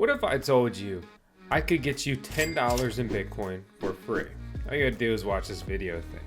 What if I told you I could get you $10 in Bitcoin for free? All you gotta do is watch this video thing.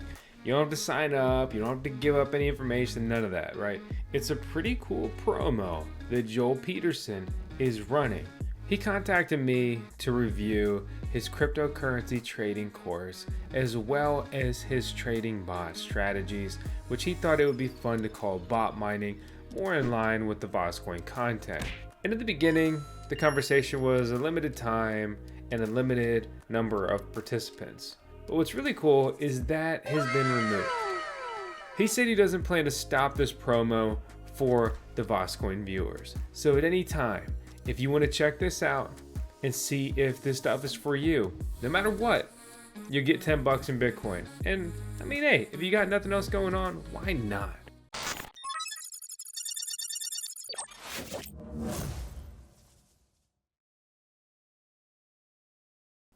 You don't have to sign up, you don't have to give up any information, none of that, right? It's a pretty cool promo that Joel Peterson is running. He contacted me to review his cryptocurrency trading course as well as his trading bot strategies, which he thought it would be fun to call bot mining, more in line with the VoskCoin content. And at the beginning, the conversation was a limited time and a limited number of participants. But what's really cool is that has been removed. He said he doesn't plan to stop this promo for the VoskCoin viewers. So at any time, if you want to check this out and see if this stuff is for you, no matter what, you get 10 bucks in Bitcoin. And I mean, hey, if you got nothing else going on, why not?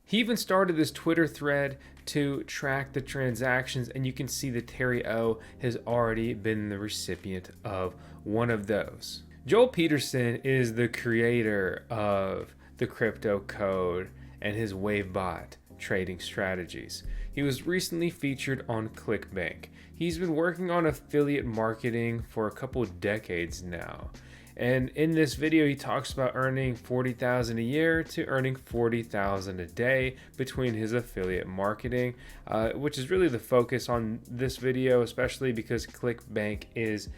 He even started this Twitter thread to track the transactions, and you can see that Terry O has already been the recipient of one of those. Joel Peterson is the creator of the crypto code and his Wavebot trading strategies. He was recently featured on ClickBank. He's been working on affiliate marketing for a couple of decades now. And in this video, he talks about earning $40,000 a year to earning $40,000 a day between his affiliate marketing, which is really the focus on this video, especially because ClickBank is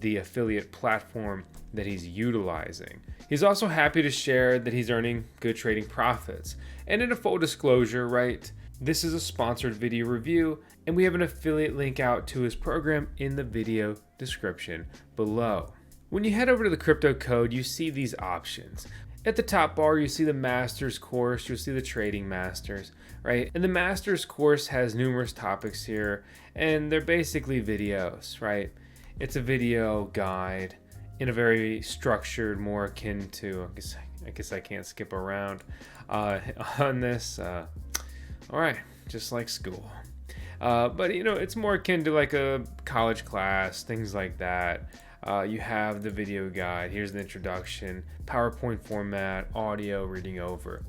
the affiliate platform that he's utilizing. He's also happy to share that he's earning good trading profits. And in a full disclosure, right, this is a sponsored video review, and we have an affiliate link out to his program in the video description below. When you head over to the crypto code, you see these options. At the top bar, you see the master's course, you'll see the trading masters, right? And the master's course has numerous topics here, and they're basically videos, right? It's a video guide in a very structured, more akin to, I guess I can't skip around on this. All right, just like school. But you know, it's more akin to like a college class, things like that. You have the video guide, here's the introduction, PowerPoint format, audio, reading over.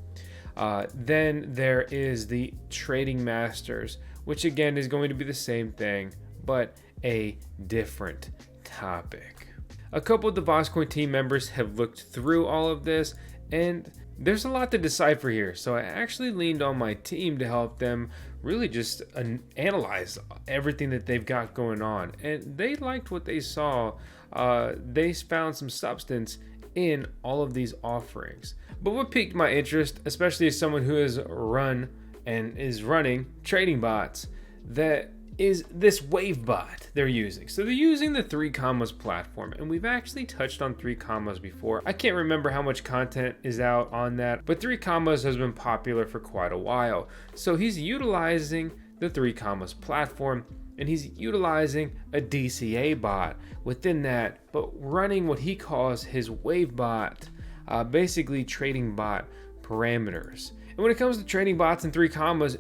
Then there is the Trading Masters, which again is going to be the same thing, but a different topic. A couple of the VoskCoin team members have looked through all of this, and there's a lot to decipher here. So I actually leaned on my team to help them really just analyze everything that they've got going on. And they liked what they saw. They found some substance in all of these offerings. But what piqued my interest, especially as someone who has run and is running trading bots, that is this Wavebot they're using. So they're using the 3 platform, and we've actually touched on 3 before. I can't remember how much content is out on that, but 3 has been popular for quite a while. So he's utilizing the 3 platform, and he's utilizing a DCA bot within that, but running what he calls his Wavebot, basically trading bot parameters. And when it comes to trading bots in 3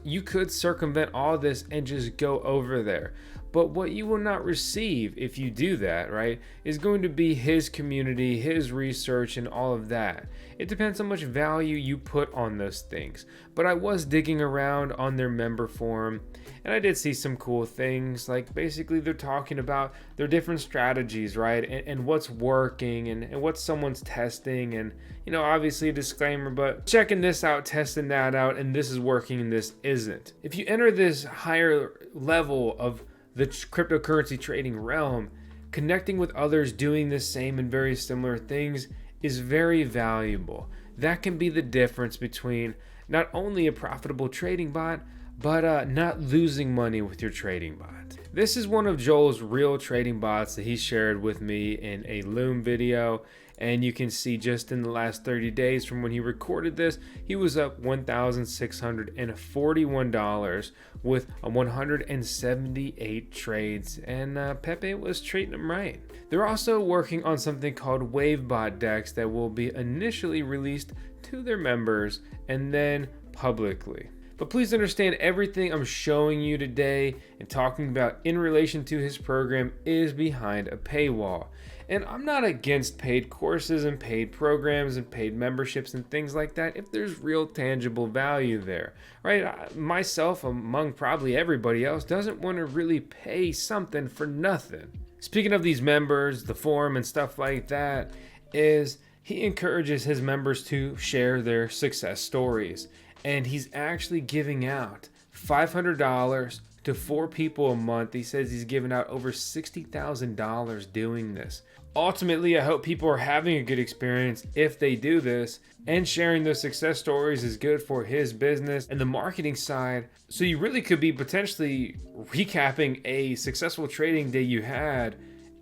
you could circumvent all this and just go over there. But what you will not receive if you do that, right, is going to be his community, his research, and all of that. It depends how much value you put on those things. But I was digging around on their member forum, and I did see some cool things. Like basically they're talking about their different strategies, right, and what's working and what someone's testing. And, you know, obviously a disclaimer, but checking this out, testing that out, and this is working and this isn't. If you enter this higher level of the cryptocurrency trading realm, connecting with others doing the same and very similar things is very valuable. That can be the difference between not only a profitable trading bot, but not losing money with your trading bot. This is one of Joel's real trading bots that he shared with me in a Loom video. And you can see just in the last 30 days from when he recorded this, he was up $1,641 with 178 trades, and Pepe was treating him right. They're also working on something called Wavebot decks that will be initially released to their members and then publicly. But please understand, everything I'm showing you today and talking about in relation to his program is behind a paywall. And I'm not against paid courses and paid programs and paid memberships and things like that if there's real tangible value there, right? Myself, among probably everybody else, doesn't want to really pay something for nothing. Speaking of these members, the forum and stuff like that, is he encourages his members to share their success stories. And he's actually giving out $500 to 4 people a month. He says he's giving out over $60,000 doing this. Ultimately, I hope people are having a good experience if they do this, and sharing those success stories is good for his business and the marketing side. So you really could be potentially recapping a successful trading day you had,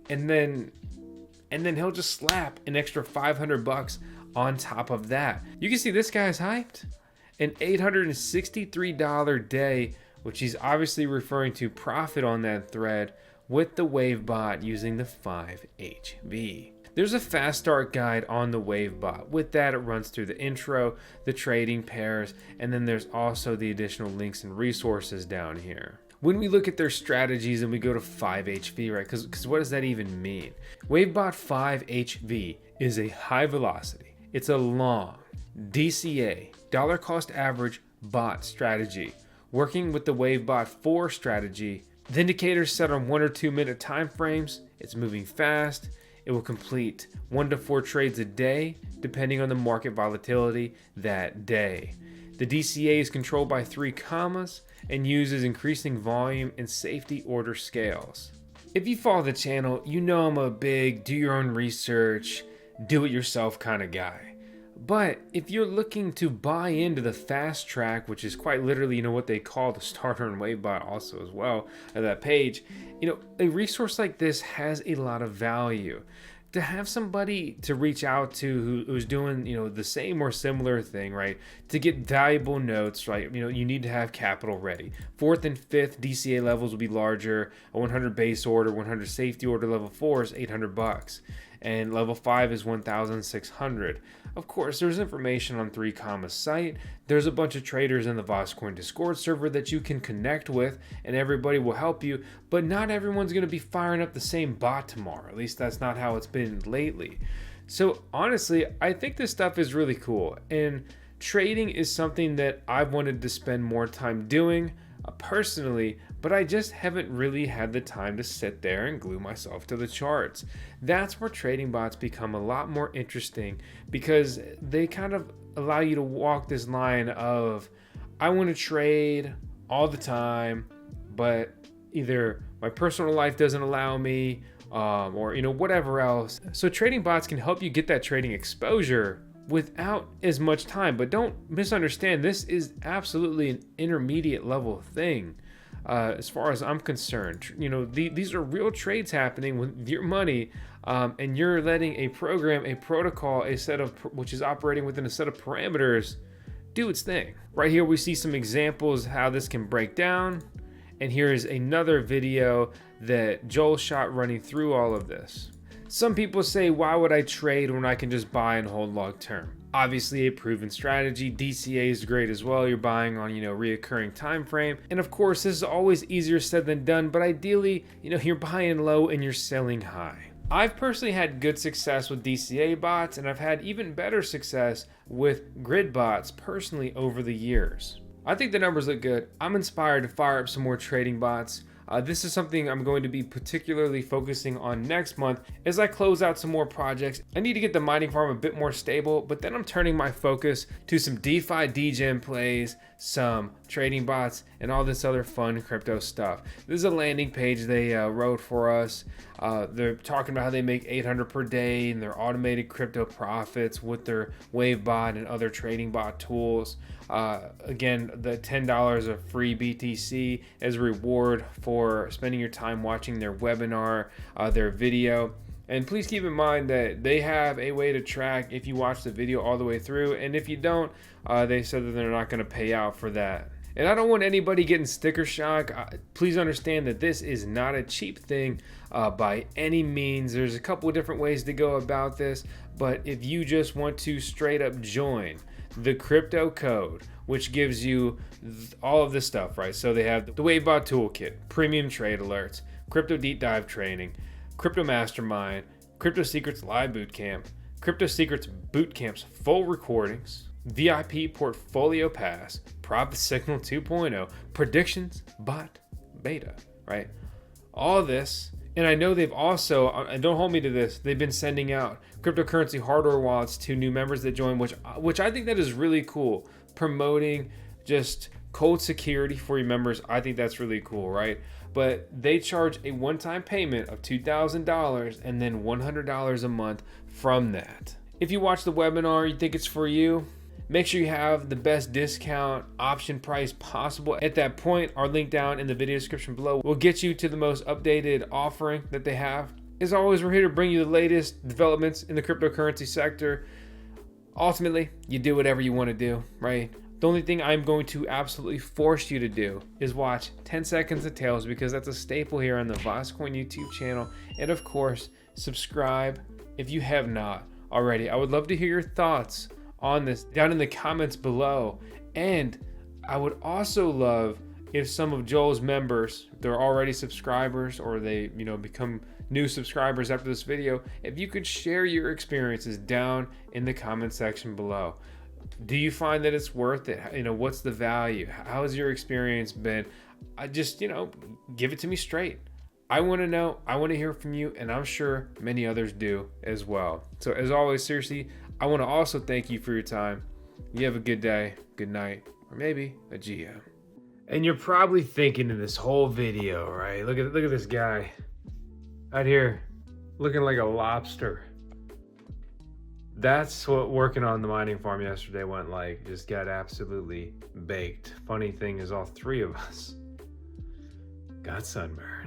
and then he'll just slap an extra $500 on top of that. You can see this guy's hyped. An $863 day, which he's obviously referring to profit on that thread, with the Wavebot using the 5HV. There's a fast start guide on the Wavebot. With that, it runs through the intro, the trading pairs, and then there's also the additional links and resources down here. When we look at their strategies and we go to 5HV, right, because what does that even mean? Wavebot 5HV is a high velocity, it's a long DCA, dollar cost average bot strategy. Working with the Wavebot 4 strategy, the indicator's set on 1 or 2 minute time frames. It's moving fast. It will complete 1 to 4 trades a day, depending on the market volatility that day. The DCA is controlled by 3 commas and uses increasing volume and safety order scales. If you follow the channel, you know I'm a big do your own research, do it yourself kind of guy. But if you're looking to buy into the fast track, which is quite literally, what they call the starter and Wavebot also as well, at that page, a resource like this has a lot of value. To have somebody to reach out to who's doing, the same or similar thing, right? To get valuable notes, right? You need to have capital ready. 4th and 5th DCA levels will be larger. A 100 base order, 100 safety order, level 4 is $800. And level 5 is 1,600. Of course, there's information on 3 Comma's site. There's a bunch of traders in the VoskCoin Discord server that you can connect with, and everybody will help you. But not everyone's going to be firing up the same bot tomorrow. At least that's not how it's been lately. So honestly, I think this stuff is really cool. And trading is something that I've wanted to spend more time doing personally, but I just haven't really had the time to sit there and glue myself to the charts. That's where trading bots become a lot more interesting, because they kind of allow you to walk this line of, I want to trade all the time, but either my personal life doesn't allow me, or whatever else. So trading bots can help you get that trading exposure without as much time. But don't misunderstand, this is absolutely an intermediate level thing as far as I'm concerned. These are real trades happening with your money, and you're letting a program, a protocol, which is operating within a set of parameters, do its thing. Right here we see some examples how this can break down, and here is another video that Joel shot running through all of this. Some people say, why would I trade when I can just buy and hold long term? Obviously a proven strategy. DCA is great as well. You're buying on, reoccurring time frame. And of course, this is always easier said than done, but ideally, you're buying low and you're selling high. I've personally had good success with DCA bots, and I've had even better success with grid bots personally over the years. I think the numbers look good. I'm inspired to fire up some more trading bots. This is something I'm going to be particularly focusing on next month as I close out some more projects. I need to get the mining farm a bit more stable, but then I'm turning my focus to some DeFi degen plays, some trading bots, and all this other fun crypto stuff. This is a landing page they wrote for us. They're talking about how they make $800 per day and their automated crypto profits with their Wavebot and other trading bot tools. Again, the $10 of free BTC as a reward for spending your time watching their webinar, their video. And please keep in mind that they have a way to track if you watch the video all the way through, and if you don't, they said that they're not going to pay out for that. And I don't want anybody getting sticker shock. Please understand that this is not a cheap thing by any means. There's a couple of different ways to go about this, but if you just want to straight up join the crypto code, which gives you all of this stuff, right? So they have the Wavebot toolkit, premium trade alerts, crypto deep dive training, crypto mastermind, Crypto Secrets Live Bootcamp, Crypto Secrets Bootcamp's full recordings, VIP Portfolio Pass, Profit Signal 2.0, predictions, bot, beta, right? All this, and I know they've also, and don't hold me to this, they've been sending out cryptocurrency hardware wallets to new members that join, which I think that is really cool. Promoting just cold security for your members, I think that's really cool, right? But they charge a one-time payment of $2,000 and then $100 a month from that. If you watch the webinar, you think it's for you, make sure you have the best discount option price possible. At that point, our link down in the video description below will get you to the most updated offering that they have. As always, we're here to bring you the latest developments in the cryptocurrency sector. Ultimately, you do whatever you want to do, right? The only thing I'm going to absolutely force you to do is watch 10 seconds of tails, because that's a staple here on the VoskCoin YouTube channel. And of course, subscribe if you have not already. I would love to hear your thoughts on this down in the comments below. And I would also love if some of Joel's members, they're already subscribers or they, become new subscribers after this video, if you could share your experiences down in the comment section below. Do you find that it's worth it? What's the value? How has your experience been? I just, give it to me straight. I want to know. I want to hear from you, and I'm sure many others do as well. So as always, seriously, I want to also thank you for your time. You have a good day, good night, or maybe a GM. And you're probably thinking in this whole video, right? Look at this guy out here looking like a lobster. That's what working on the mining farm yesterday went like. Just got absolutely baked. Funny thing is, all three of us got sunburned.